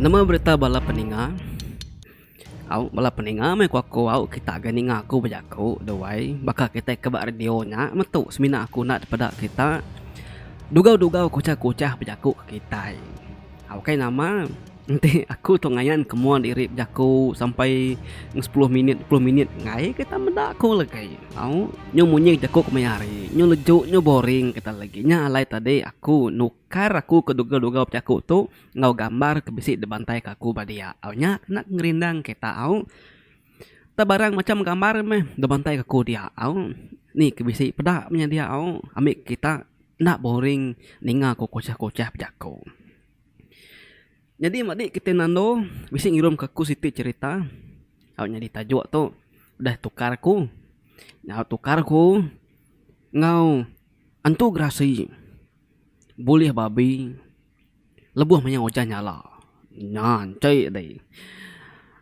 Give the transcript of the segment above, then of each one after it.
Nama berita bala peninga. Au bala peninga mai ku aku au kita ganinga aku bajaku dawai baka kita ke radio nya metu semina aku nak pada kita dugau-dugau kucah-kucah bajaku ke kita. Au kai nama nanti aku tu ngayan kemuan diri jaku sampai 10 minit ngai kita menda aku lagi. Au nyu munyi jaku kemayari nyu leju nyu boring kita lagi nya alai tadi aku nukar aku ke dugau-dugau jaku tu ngau gambar ke bisi debantai ke aku badia. Au nya nak ngerindang kita au barang macam gambar meh debantai ke aku dia au ni ke bisi pedak punya dia au ambil kita nak boring ninga ku kocah-kocah jaku. Jadi madik kita nando bisa ngirim ke aku siti cerita. Awaknya ditajuk tu udah tukar ku. Ngau tukar ku ngau antu grasi. Boleh babi. Lebuh manya ojah nyala. Nyan cai dai.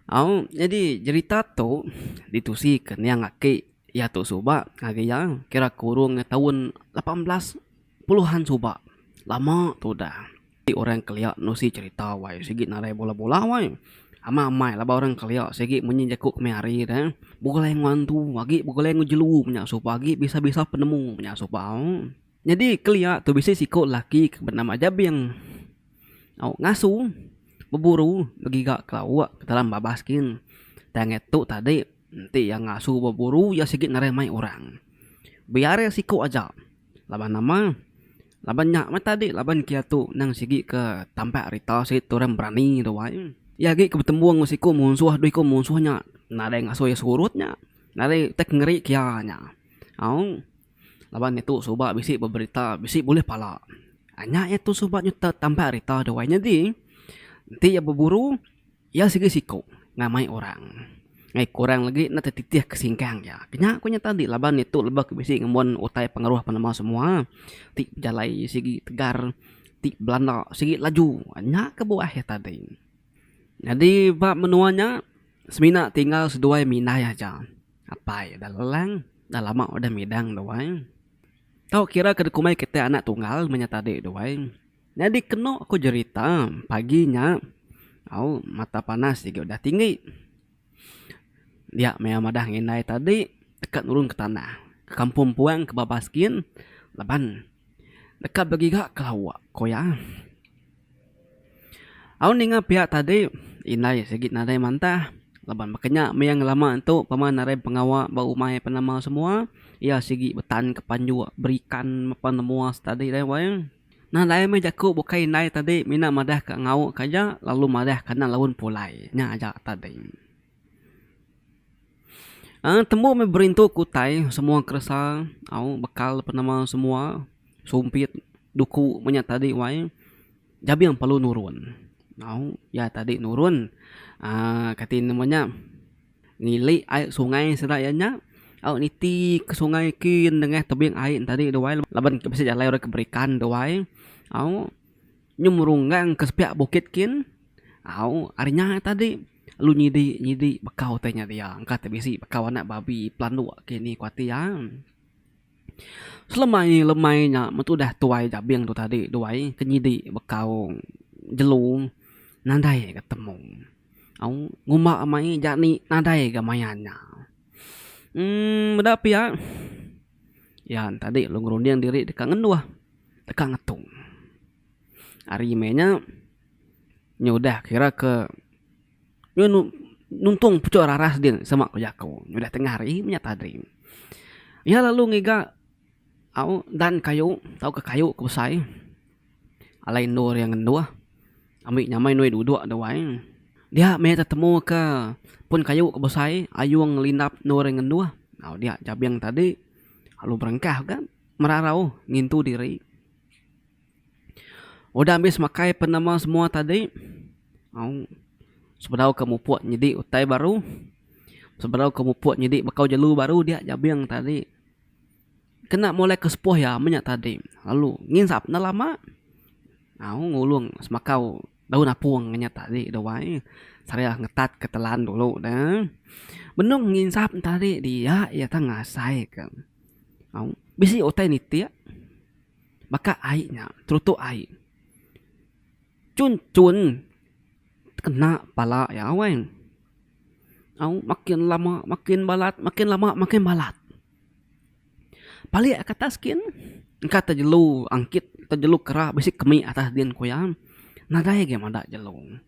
Au jadi cerita tu ditusi ke yang aki ya tu suba ngagi yang kira kurung tahun 18 puluhan suba. Lama tu dah. Orang keliak nusi cerita wai sigi narai bola-bola wai ama-amai lah orang keliak sigi munyi jakuk kemari dah bukulai ngantu wagi bukulai ngujelu punya supagi bisa-bisa penemu punya supau. Jadi keliak tu bisa sikut laki bernama Jabing au ngasu berburu begigak kelawak ke dalam babaskin tanget tu tadi nanti yang ngasu berburu ya sigi narai mai orang biar ya sikut aja laban nama laban nyak mah tadi laban kia tu nang sigi ke tampak rita si turang berani tu wai. Ya gi ke bertemu ngusiko musuh doi ko musuhnya. Nada yang asoy surutnya. Nada tek ngeri kia nya. Au laban itu soba bisi berberita bisi boleh pala. Anya itu soba nyuta tampak rita tu wai jadi. Nanti ya berburu ya sigi siko ngamai orang. Ngai kurang lagi nak tetitih kesingkang ya. Kenya aku tadi laban itu lebak bisi ngemon utai pengaruh panama semua. Ti jalai sigi tegar, ti Belanda sigi laju. Nya ke buah ya tadi. Jadi bab menuanya semina tinggal seduai minai aja. Apa ya dah lelang, dah lama udah midang doai. Tahu kira ke kumai kita anak tunggal menyatadi doai. Jadi kena aku cerita paginya. Au mata panas juga udah tinggi. Dia madah nginai tadi dekat nurun ke tanah ke kampung puang ke babaskin laban dekat begigak ke hawa koya au ninga pihak tadi inai segit nadai mantah laban makanya yang lama tu paman narai pengawa bau mai penama semua ya segi betan ke panju berikan penemu tadi dai wayang nah lai mai jaku bukai nai tadi mina madah ke ngau kaja lalu madah kana laun pulai nya aja tadi. Temu me berintu kutai semua kerasa au bekal penama semua sumpit duku punya tadi wai jabi yang perlu nurun au ya tadi nurun katin namanya ngili air sungai sedayanya au niti ke sungai kin dengah tebing air tadi doai laban bisa jalai orang keberikan doai au nyumurunggang ke sepiak bukit kin au arinya tadi lu nyidi bekau tanya dia angkat bisi bekau anak babi pelandu kini kuati yang lemainya metu dah tuai jabing tu tadi duai kenyidi bekau jelung nandai ketemu au nguma amai jani nandai gamayannya bedapi ya tadi lu ngerundiang diri dekat ngendua dekat ngetung hari menya nyudah kira ke nuntung pucuk raras din sama kujaku udah tengah hari punya tadi ya lalu ngiga au dan kayu tau ke kayu ke besai alai nur yang ngendua ambil nyamai nuai duduk doai dia me ketemu ke pun kayu ke besai ayung lindap nur yang ngendua au dia jabiang tadi lalu berengkah kan merarau ngintu diri udah habis makai penama semua tadi au sebelau kamu puat nyedi utai baru sebelau kamu puat nyedi bakau jelu baru dia jabiang tadi kena mulai kesepuh ya menyak tadi lalu nginsap na lama au ngulung semakau daun apuang nya tadi doai saya ngetat ketelan dulu dah benung nginsap tadi dia ya tengah sai kan au bisi utai nitia baka airnya trutu air cun kena pala ya weh. Makin lama makin balat, makin lama makin balat. Balik ke atas skin. Engka terjelu angkit, terjelu kera bisik kemi atas din koyam. Nadai ge mada jelu.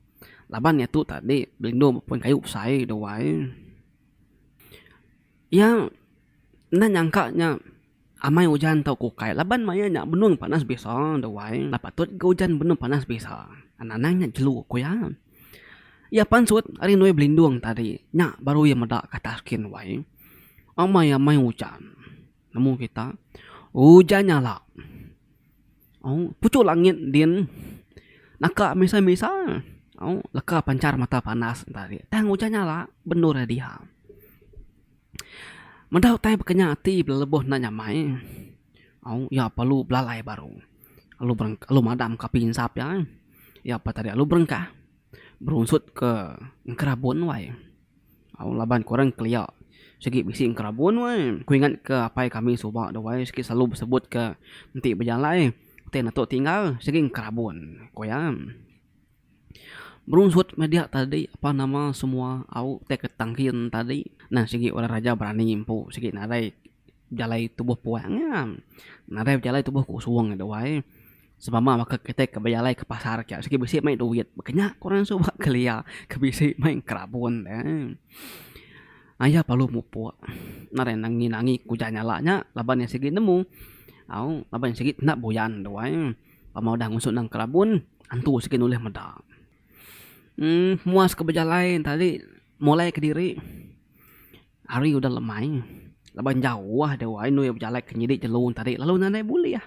Laban ya tu tadi belindo pun kayu usai doai. Ya na nyangka nya amai hujan tau kukai. Laban maya nya benung panas bisa doai. Lapatut ke hujan benung panas bisa. Ananang nya jelu koyam. Ya pansut ari noe belindung tadi. Nya baru ya mada kata skin wai. Amai hujan. Namun kita hujan nyala. Pucuk langit din. Naka misa-misa. Leka pancar mata panas tadi. Tang hujan nyala. Benur dia. Mendau tay bekenya hati beleboh na nyamai. Ya perlu belalai baru. Alu madam kapin sap ya. Ya apa tadi alu berengkah. Berunsut ke kerabun wai. Laban korang kelia. Segi bisi kerabun wai. Ku ingat ke apa yang kami subak dah wai. Segi selalu bersebut ke nanti berjalan. Ten atau tinggal segi kerabun. Koyam. Berunsut media tadi apa nama semua tek ketangkin tadi. Nah segi orang raja berani impu. Segi nadai jalai tubuh puangnya. Nadai jalai tubuh kusuang dah wai. Sebab maka kita ke berjalai ke pasar kaya. Segi bisi main duit. Makanya korang subak kelia. Ke bisi main kerabun. Ayah perlu mupu. Nare nangi kuja nyalanya. Laban yang segi nemu. Laban yang segi nak boyan doai. Pamau dah ngusut nang kerabun. Antu segi nulih meda. Muas ke berjalai tadi. Mulai ke diri. Hari udah lemai. Laban jauh lah doai. Nu yang berjalai ke nyidik jelun tadi. Lalu nanai boleh ya.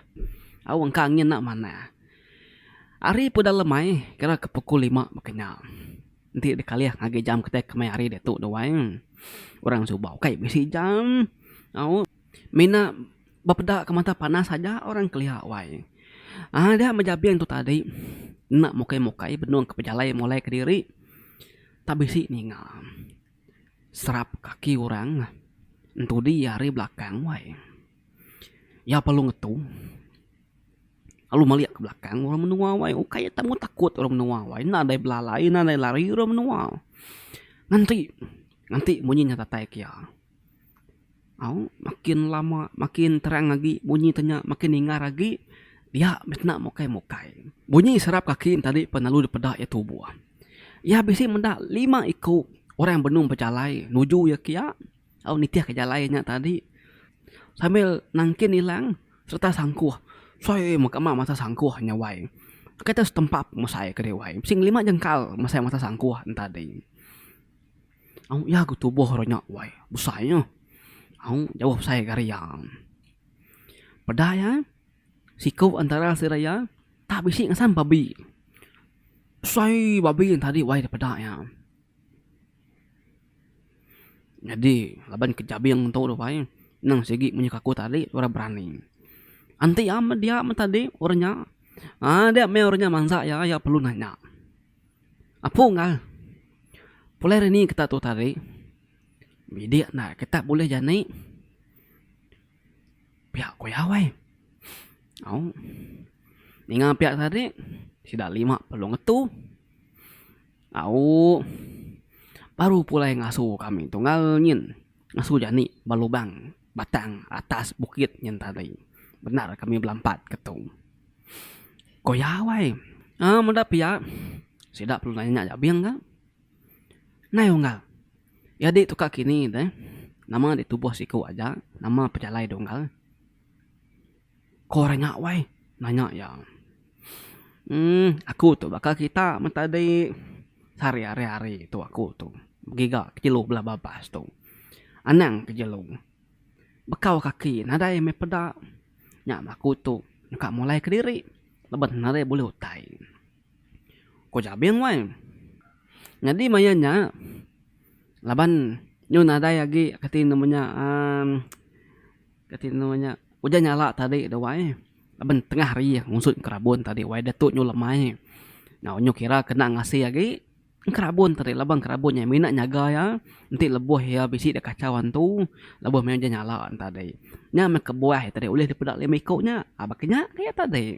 Awang kangen nak mana. Hari pun dah lemai. Kira ke pukul 5 makanya. Nanti dikali ya ngagi jam kita kemai hari dia tu doai. Orang subau kayak bisi jam. Mina bapeda ke mata panas saja orang kelihat wai. Dia menjabian tu tadi. Nak mokai benung ke pejalai mulai ke diri. Tak bisi ninga. Serap kaki orang. Entu di hari belakang wai. Ya perlu ngetu. Lalu melihat ke belakang orang menua wai. Kayak tamu takut orang menua wai. Nadai belalai, nadai lari orang menua. Nanti bunyinya tatai kia. Makin lama, makin terang lagi. Bunyi tanya makin hingar lagi. Dia nak mokai. Bunyi serap kaki tadi penalu dipeda ya tubuh. Ya bisi mendak 5 ikut. Orang yang benung berjalai. Nuju ya kia. Nitiah kejalainya tadi. Sambil nangkin hilang. Serta sangkuh. Saya makama masa sangkuh nyawai. Kita setempat masai ke dewai. Sing 5 jengkal masai masa sangkuh tadi. Ya aku tubuh ronyak wai. Busanya. Jawab saya kariang. Pedaya. Sikau antara siraya. Tak bisik ngasan babi. Saya babi yang tadi wai pedaya. Jadi laban kejabi yang tahu dah wai. Nang segi menyikaku tadi orang berani. Anti dia tadi orangnya. Dia orangnya mangsa ya perlu nanya. Apa enggak? Boleh ini kita tu tadi. Bidik nak kita boleh jani. Pihak koya wai. Ninga pihak tadi. Sudah 5 perlu ngetu. Baru pula yang ngasuh kami tunggal nyin. Ngasuh jani balubang batang atas bukit nyin tadi. Benar kami belampat ketu. Koya wai. Mudah pihak. Sudah perlu nanya jabiang kan? Nayo enggak. Ya di tukar kini deh. Nama di tubuh siku aja. Nama pejalai donggal. Korenya wai. Nanya ya. Aku tuh bakal kita tadi hari-hari itu aku tuh. Giga kecil belah babas tuh. Anang kecil. Bekau kaki. Nada yang mepeda. Nyak aku tuh. Nyuka mulai ke diri. Lebat nada boleh utai. Ko jabiang wai. Jadi mayanya laban nyun ada lagi katin namanya udah nyala tadi dah wai. Laban tengah hari ngusut kerabun tadi wai datuk nyu lemai. Nah nyu kira kena ngasih lagi kerabun tadi labang kerabunnya minat nyaga ya. Nanti lebuh ya bisi dah kacauan tu. Lebuh main nyala tadi. Nya mek kebuah tadi boleh dipedak le mikoknya. Baknya kayak tadi.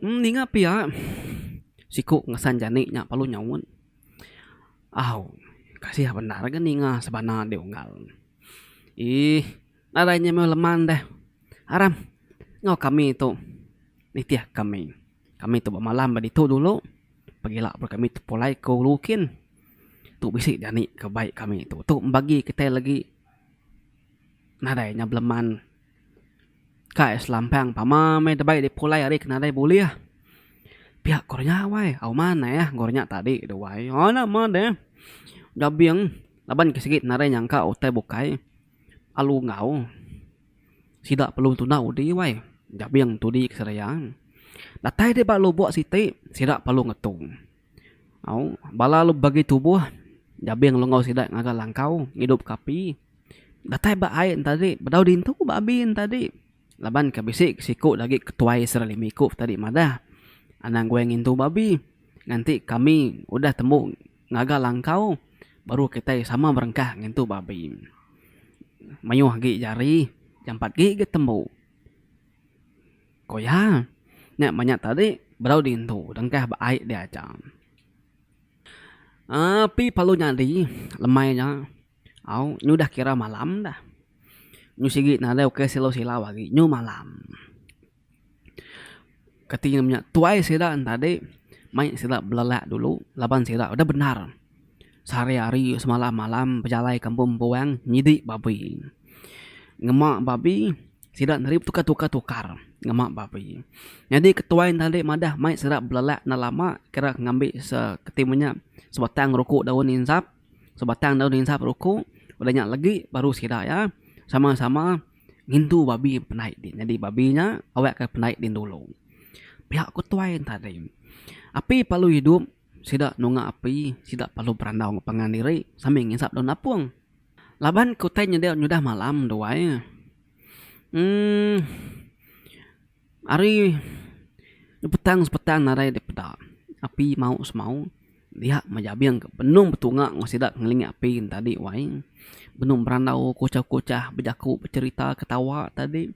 Ninga pia. Siku ngasan jani nya palu nyawun. Kasih benar kan nih sebenarnya dia unggal. Ih, nadanya mau leman deh. Aram, ngau kami itu. Nitiah kami. Kami tu malam badi tu dulu. Pagilah kami tu pulai kau lukin. Tu bisik jani kebaik kami tu. Tu bagi kita lagi nadanya beleman. Ka Islampang pama me debai de pulai hari kena dai boleh. Pihak kornya wai, au mana ya gornya tadi do wai. Oh nama deh. Dabiang laban kesigit narai nyangka utai bukai. Alu ngau. Sida perlu tunau di wai. Dabiang tu di keserayang. Datai de ba lu buat siti, sida perlu ngetung. Au, bala lu bagi tubuh. Dabiang lu ngau sida ngaga langkau, ngidup kapi. Datai ba ain tadi, bedau dintu ba abin tadi. Laban kabisik siku lagi ketuai serlimikuf tadi madah. Anang gue ngintu babi. Nanti kami udah temu ngaga langkau. Baru kita sama berengkah ngintu babi. Mayuh gi jari. Jampat gi ketemu. Koya. Nyak banyak tadi. Berau dintu. Dengkah baik dia aja. Pi palu nyadi. Lemainya. Nyudah kira malam dah. Nyu sigit nada oke silau-silau lagi. Nyu malam. Ketika namanya tuai sida tadi. Main sida belelak dulu. Laban sida udah benar. Sehari-hari semalam malam. Pejalai kampung puang. Nyidik babi. Ngemak babi. Sida nerip tukar. Ngemak babi. Jadi ketuain tadi madah. Main sida belelak na lama. Kira ngambil seketimunya. Sebatang rokok daun insap. Sebatang daun insap rokok. Udah nyak lagi. Baru sida ya. Sama-sama ngintu babi penaik din. Jadi babinya awak ke penaik din dulu. Pihak ketuain tadi. Api palu hidup. Sida nunga api. Sida palu berandau ngepangan diri. Sambil nginsap daun apung. Laban kutainya dia nyudah malam doai. Ari petang narai di peda. Api mau semau. Dia majabiang ke benung betungak ngosida ngelingi api tadi wae. Benung berandau kocah-kocah bejaku bercerita ketawa tadi.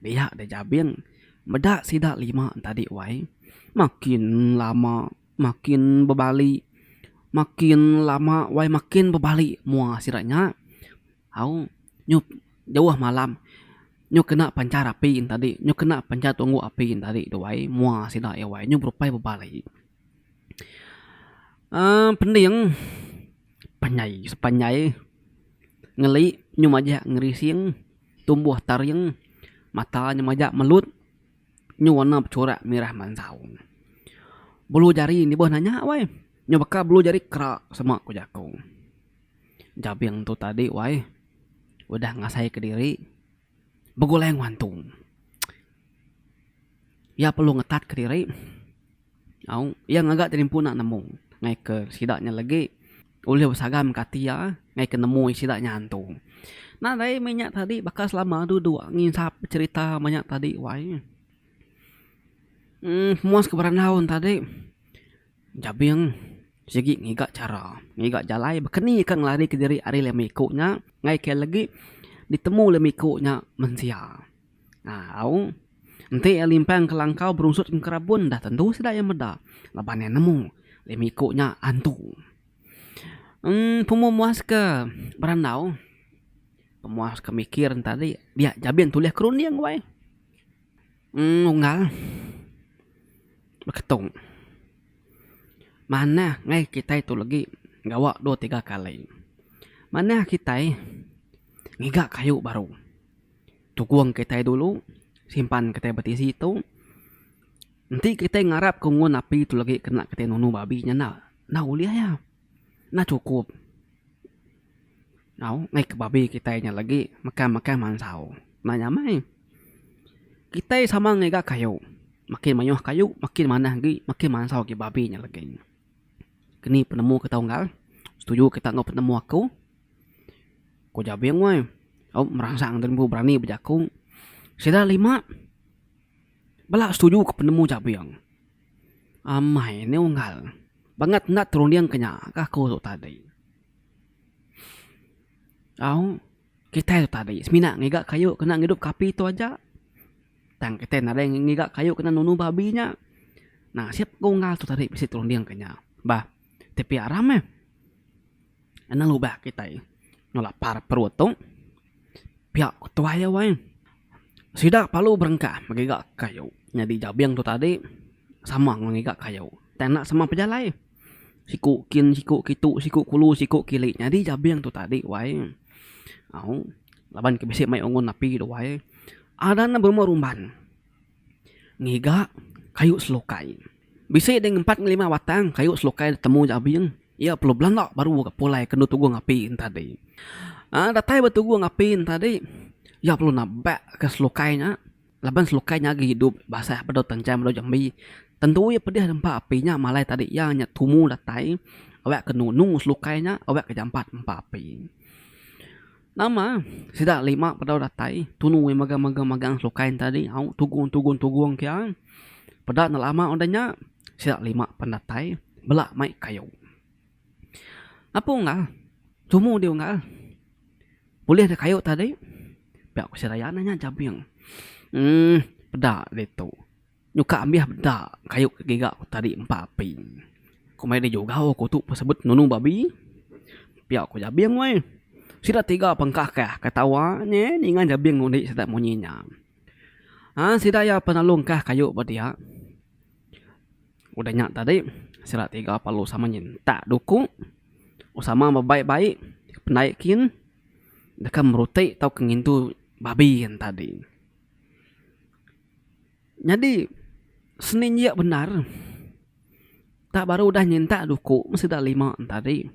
Dia ada jabiang medak sida 5 tadi wae. Makin lama makin bebali. Makin lama wae makin bebali mua siranya. Nyup jauh malam. Nyu kena pancar api tadi. Nyu kena pancar tunggu api tadi wae mua sida ya wae nyu berupai bebali. Pending sepanjai ngeli nyumajak ngerising tumbuh taring mata nyumajak melut nyuwana bercorak merah mansau bulu jari di bawah nanya wai nyubaka bulu jari kerak sama ku jaku jabiang tu tadi wai udah ngasai ke diri beguleng wantung ya perlu ngetat ke diri yang agak terimpuna nemu ngai ke sidaknya lagi ulih bersagam katia ngai ke nemu sidaknya antu. Nah dari minyak tadi bakas lama duduk nginsap cerita banyak tadi wai. Muas keberanaun tadi. Jabiang segi ngigak cara ngigak jalai bekeni kan lari ke diri ari lemikunya ngai ke lagi ditemu lemikunya mensia. Nanti limpang ke langkau berunsut ke kerabun dah tentu sidak yang meda. Labannya nemu lemikunya antu. Pemuas ke berandau. Pemuas ke mikir tadi. Dia jabian tulis keruniang wae. Unggal. Beketung. Mana ngai kita itu lagi gawak 2-3 kali. Mana kita ngigak kayu baru. Tukuang kita dulu. Simpan kita betisi itu. Nanti kita ngarap kungun api itu lagi kena kita nunu babinya na uliah ya. Na cukup. Ngai ke babi kita nya lagi makan mansau. Nanya mai. Kita sama ngega kayu. Makin banyak kayu, makin mana lagi, makin mansau ke babinya lagi. Kini penemu kita unggal. Setuju kita ngau penemu aku. Ko jabiang wai. Merangsang dan berani berjaku. Sida 5. Bala setuju ke penemu jabiang. Amai ni unggal. Banget nak turun yang kenya kaku tu tadi. Kita tu tadi. Semina ngigak kayu kena ngidup kapi tu aja. Tang kita nada yang ngigak kayu kena nunu babinya. Nah siap unggal tu tadi bisa turun yang kenya. Bah, tapi aram Ana lubah kita no lapar perut tu pihak ketua ya wai sidak palu berengkah magigak kayu jadi jabiang tu tadi sama ngigak kayu tenak sama pejalai siku kin siku kitu siku kulu siku kili jadi jabiang tu tadi wai au laban ke bisik mai ongon napi do wai ada na berumban ngigak kayu selokai bisik dengan 4-5 watang kayu selokai temu jabiang ya perlu belanda baru pulai kena tunggu ngapi tadi datai bertunggu ngapi tadi ya perlu nabak ke selukainya laban selukainya lagi hidup basah pada tencam pada jambi tentu ya pedih tempat apinya malai tadi ya nyat tumu datai awak ke nunung selukainya awak ke jampat tempat api nama sidak 5 pada datai tunu magang selukain tadi au tugung kia pada lama odanya sidak 5 pendatai belak mai kayu apa enggak tumu dia enggak boleh ada kayu tadi pihak kusiraya nanya jabiang pedak itu nyuka ambil pedak kayu gigak tadi 4 api kumai dia juga aku tu sebut nunu babi pihak ku jabiang weh sida 3 pengkah kah ketawanya ningan jabiang ngundi sida munyinya sida ya penalung kah kayu badia udahnya tadi sida 3 palu sama nyinta duku usama baik-baik penaikin dekat merutik tau kengin tu babi yang tadi. Jadi Senin ya benar. Tak baru udah nyinta duku mesti dah 5 tadi.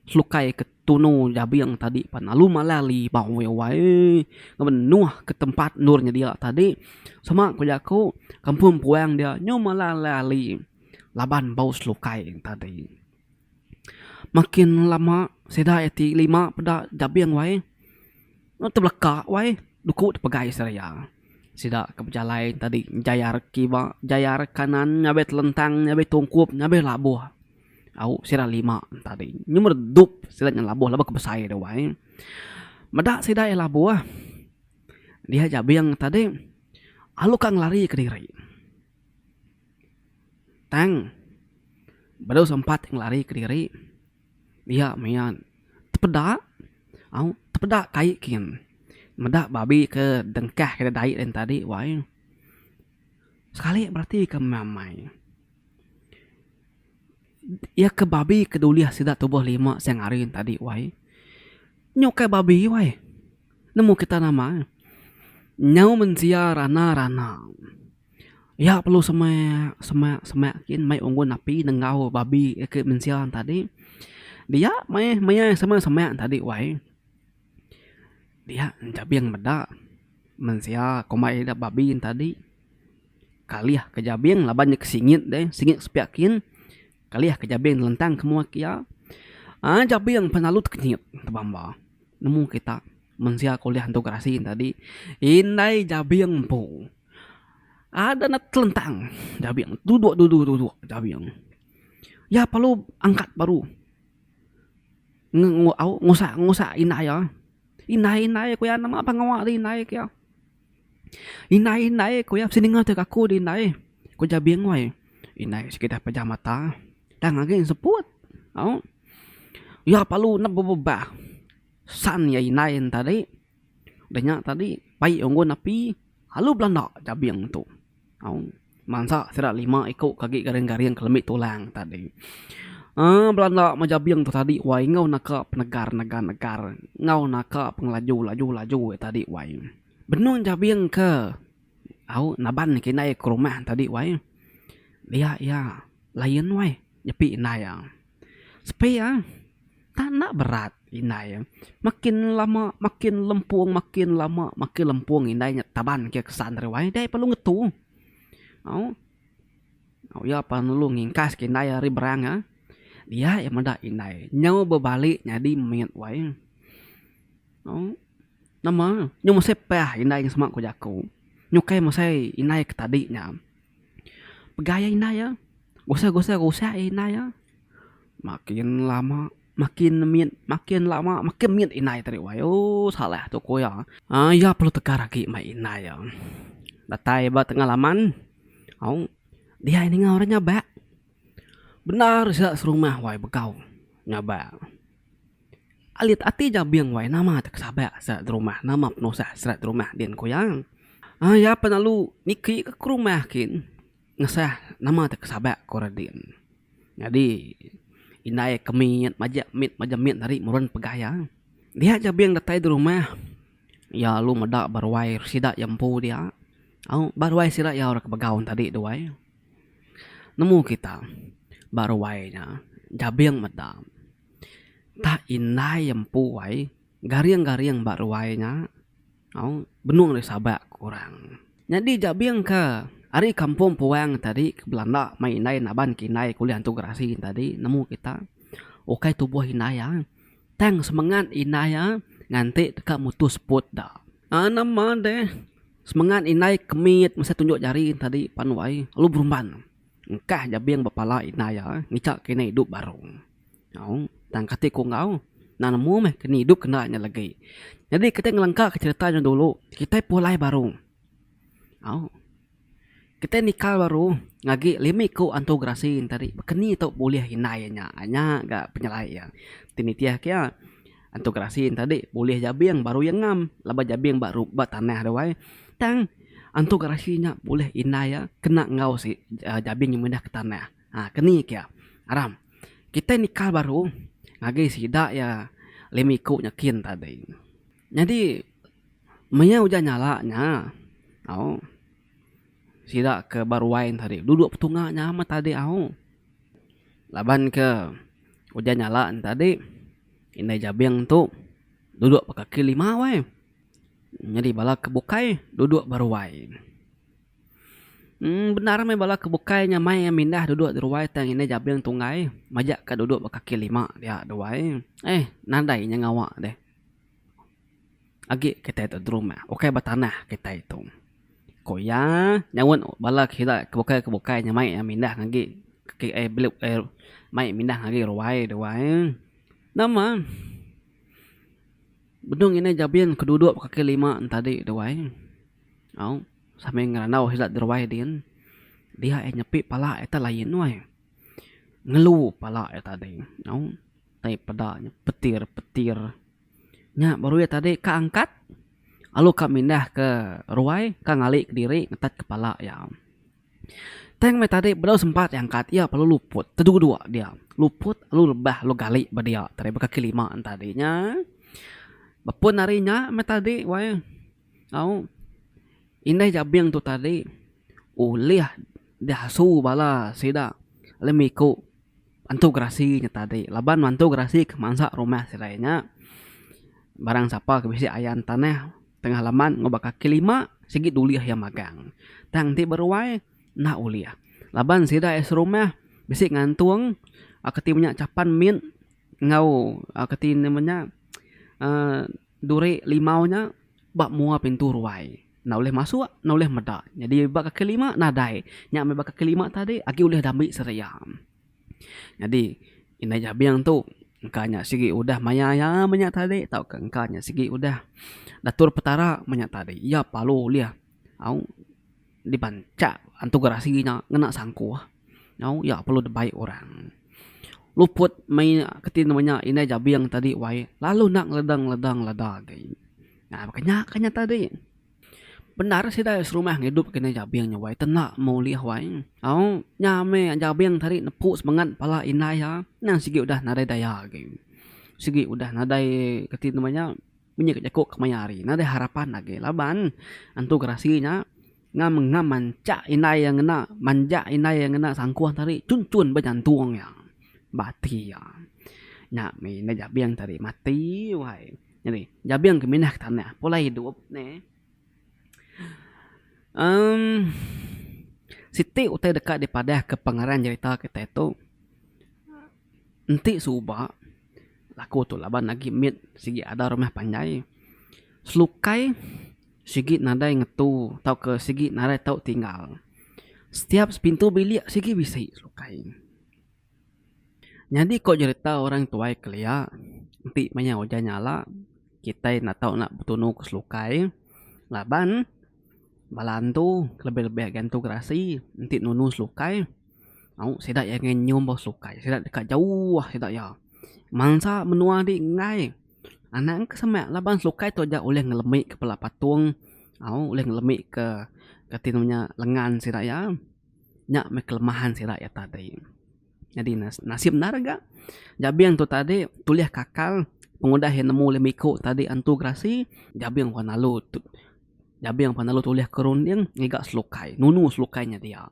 Selukai ke tunu jabi yang tadi panalu malali bawe wae. Kemenuh ke tempat nurnya dia tadi. Sama aku kampung puang dia nyomalalali. Laban bau selukai yang tadi. Makin lama seda eti 5 pada jabi yang wae. Terbelakak wae duku dipegai seraya. Sida ke berjalan tadi jayar kiba jayar kanan nyabe telentang nyabe tungkup nyabe labuh. Au sida 5 tadi. Nyumur dup sida nya labuh ke besai de wae. Medak sida labuh. Dia jabi yang tadi alu kang lari ke diri. Tang. Baru sempat yang lari ke diri. Dia mayan tepedak. Au tepedak kaikin. Medak babi ke dengkah ke dai dan tadi wae. Sekali berarti ke mamai. Ya ke babi ke duliah sida tubuh 5 siang hari tadi wae. Nyok ke babi wae. Nemu kita nama. Nyau mensia rana. Ya perlu semakin mai unggun api nengau babi ke mensia tadi. Dia mai sama tadi wae. Dia jabiang medak mensia komai da babi tadi kaliah ke jabiang labannya kesingit deh singit sepiakin kaliah ke jabiang lentang kemua kia jabiang penalut kenyit tebamba nemu kita mensia kuliah integrasi tadi indai jabiang po ada nak telentang jabiang duduk jabiang ya perlu angkat baru ngosak inai ya inai kuya nama apa ngawak di inai kya inai kuya sininga te aku di inai ku jabiang wae inai sekitar pejamata tang ageng seput au ya palu na bobba san ya inai tadi danya tadi pai onggo napi halu belanda jabiang tu au mansa sira 5 ikut kaki garing-garing kelemit tulang tadi Belanda majabiang tu tadi wai ngau naka penegar ngau naka pengelaju tadi wai benung jabiang ke au naban kena ke rumah tadi wai dia ya lain wai nyepi inaya supaya tak nak berat inaya makin lama makin lempung inaya taban ke kesan wai dai perlu ngetu au ya perlu ngingkas kinaya ri berang ya dia yang medak inai nyau berbalik jadi miet wae nama nyu sepah inai yang semak ko jaku nyukai masai inai ke tadinya pegaya inai ya gosa inai ya makin lama makin miet inai tadi wae salah tu ko ya ya perlu tegar lagi mai inai ya datai ba pengalaman dia ini ngorangnya bak benar sida serumah wae bekau nyaba alit ati jabiang wai nama tak sabak serat rumah nama penosah serat rumah din koyang. Ya penalu niki ke rumah kin ngesah nama tak sabak koradin. Jadi inai kemit majamit dari muran pegaya. Dia jabiang datai di rumah. Ya lu medak barwai sidak yampu dia. Barwai sidak ya orang kebagaun tadi duai. Nemu kita barwainya jabiang medak. Tak inai yampu wai gariang-gariang barwainya. Benung dari sabak kurang. Jadi jabiang ke hari kampung puang tadi ke Belanda main inai naban kinai kuliah integrasi tadi nemu kita. Okai tubuh inai ya. Tang semangat inai ya nganti dekat mutus put dah. Nama deh semangat inai kemit masa tunjuk jari tadi panuai lu berumban. Engkah jabiang bapala inai ya ngicak kena hidup baru. Tang kati ku ngau. Nah nemu meh kena hidup kenanya lagi. Jadi kita ngelangkah ke ceritanya dulu. Kita pulai baru. Kita nikah baru ngagi limi ku integrasi tadi. Keni tu boleh hinainya. Hanya gak penyelai ya. Tinitiah kia integrasi tadi boleh jabiang baru yang ngam. Laba jabiang baru tanah dawai. Tang integrasinya boleh inaya kena ngau si jabiang yang mendah ke tanah. Keni kia. Aram. Kita nikah baru ngagi sidak ya limi ku nyakin tadi. Jadi maya udah nyalanya. Sidak ke baruain tadi. Duduk petunganya amat tadi. Laban ke udah nyala tadi. Inai jabiang tu duduk kaki 5 wai. Jadi bala kebukai duduk baruain. Benar mai bala kebukainya mai yang mindah duduk di ruai tang inai jabiang tunggai. Majak ke duduk kaki 5 dia duai. Nadainya ngawak deh. Agi kita itu di rumah. Okai batanah kita itu. Koya nyawon bala kita kebukai nyamai yang mindah ngagi beluk mai mindah ngagi ruai duai. Nama bedung ini jabian keduduk kaki 5 tadi duai. Sampai ngeranau hilat ruai din. Dia nyepi pala eta lain wai. Ngelu pala eta tadi. Tai pedanya petir. Nya baru ya tadi keangkat. Lalu ka mindah ke ruai, ka ngali ke diri ngetat kepala ya. Teng me tadi bedau sempat angkat ya perlu luput. Kedua dia. Luput lalu lebah lu gali badia tadi kaki 5 tadinya. Bapun harinya me tadi wae. Indah jabiang tu tadi. Ulih dihasu bala sida lemiku integrasinya tadi. Laban integrasi ke mansa rumah sidanya. Barang siapa kebisi ayan tanah tengah laman ngobak kaki 5 sigit uliah yang magang. Tang ti beruai na uliah. Laban sida es rumah bisi ngantung akati punya capan min ngau akati namanya duri limaunya bak mua pintu ruai. Na oleh masuk, na oleh medak. Jadi bak kaki 5 nadai. Nya me bak kaki 5 tadi agi oleh dambi seriam. Jadi inai jabiang tu engkanya sigi udah maya ya banyak tadi tau ke engkanya sigi udah datur petara banyak tadi ya palu liah dibancak integrasinya ngena sangku ya perlu baik orang luput main ketin namanya ini jabiang tadi wai lalu nak ledang gay. Nah makanya tadi benar sih dah serumah hidup kena jabiangnya wai tenak mau liah wai nyame jabiang tadi nepuk semangat pala inaya nang sigi udah nadai daya gitu sigi udah nadai ketin namanya minyak jakuk kemayari nadai harapan lagi laban integrasinya ngam mancak inai yang ngena manja inai yang ngena sangkuan tadi cun berjantung ya mati ya nyame na jabiang tadi mati wai jadi jabiang keminah tanah pola hidup nih. Siti utai dekat daripada kepengaran cerita kita itu enti subah laku tu laban lagi mit sigi ada rumah panjai selukai sigi nadai ngetu tau ke sigi nadai tau tinggal setiap pintu bilik sigi bisi selukai. Jadi kok cerita orang tuai kelia enti manya wajah nyala kita nak tau nak betunu ke selukai laban balantu lebih-lebih gantung gerasi nanti nunus lukai sidak yang ngenyum bos lukai sidak dekat jauh sidak ya mangsa menua di ngai Anak kesemak laban selukai tu aja oleh ngelemik kepala patung. Oleh ngelemik ke tinunya lengan si raya. Nyak me kelemahan si raya tadi. Jadi nasib benar gak? Jabiang tu tadi tuliah kakal pengudah yang nemu lemiko tadi antu grasi. Jabiang panalu tuliah kerunding ngigak selukai. Nunu selukainya dia.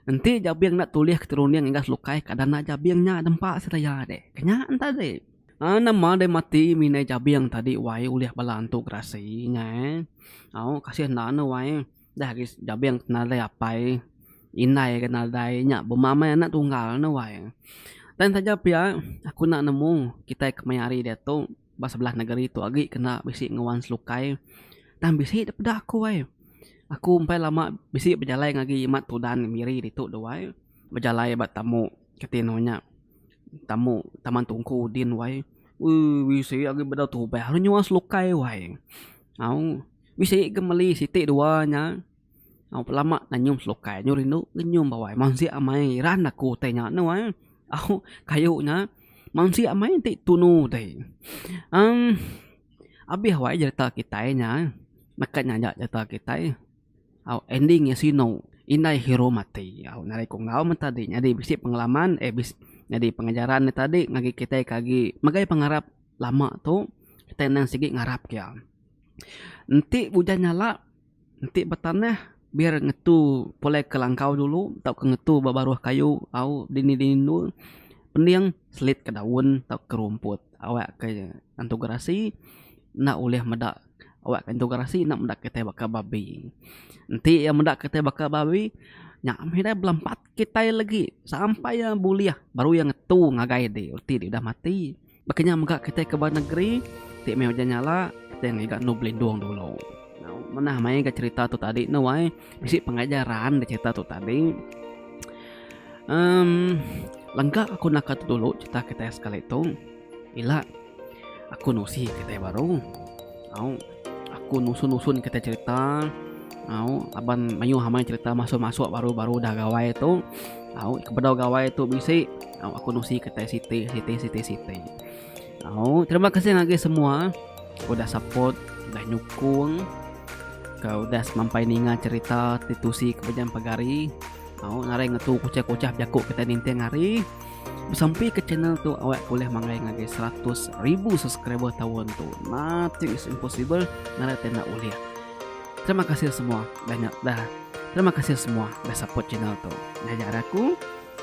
Nanti jabiang nak tuliah kerunding ngigak selukai kadang nak jabiangnya dempak si raya deh. Kenyataan tadi. Nama dia mati minai jabiang tadi wai uliah bala antu grasinya. Kasih nana wai. Dah guys jabiang nalai apai. Inai kan nalai nya bermama anak tunggal na wai. Dan saja pia aku nak nemu kita kemayari dia tu sebelah negeri tu agi kena bisi ngawan selukai. Dan bisi daripada aku wai. Aku sampai lama bisi berjalai ngagi mat tudan miri di tu wai. Berjalai bat tamu ketinonya. Tamu taman tungku din wai. Bisi agi beda tu baru nyuas selukai wai. Bisi gemeli siti duanya. Lama nanyum selukai nyurindu genyum bawai. Manusia amai ran aku tanya na wai. Kayunya manusia amai ti tunu teh. Abih wai cerita kita nya. Nakanya cerita kita. Endingnya sino. Inai hero mati. Narai kong ngau tadi. Jadi bisi pengalaman jadi pengajaran ni tadi ngagi kita kagi magai pengarap lama tu kita nang sigi ngarap kya. Nanti hujan nyala, nanti bertanah biar ngetu boleh kelangkau dulu, tau ke ngetu babaruh kayu au dini dulu. Pendiang selit ke daun tau ke rumput. Awak ke antugrasi nak ulih medak. Awak ke antugrasi nak medak kita baka babi. Nanti yang medak kita baka babi nyampe belampat kita lagi sampai yang buliah baru yang ngetu ngagai deh ulti udah mati makanya megak kita ke luar negeri tik mau nyala kita ngigak nu belindung dulu. Mana main ke cerita tu tadi no wai bisi pengajaran de cerita tu tadi. Lenggak aku nak kata dulu cerita kita sekali itu ila aku nusi kita baru aku nusun kita cerita. Aban mayu hamai cerita masuk baru dah gawai tu. Kepada gawai tu bisi aku nusi kata siti. Terima kasih lagi semua udah support, udah nyukung. Kau udah sampai ninga cerita titusi kebajan pagari. Narai ngetu kucah jakuk kita ninti ngari. Sampai ke channel tu awak boleh mangai ngagi 100,000 subscriber tahun tu. Nothing is impossible. Narai tena uliah. Terima kasih semua banyak dah. Terima kasih semua dah support channel tu. Ngajar aku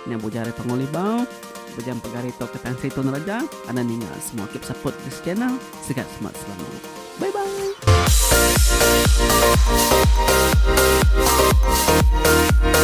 yang bujari pengolibau, bujang pegari to ketan situ neraja. Anda ningat semua keep support this channel. Segat semangat selalu. Bye bye.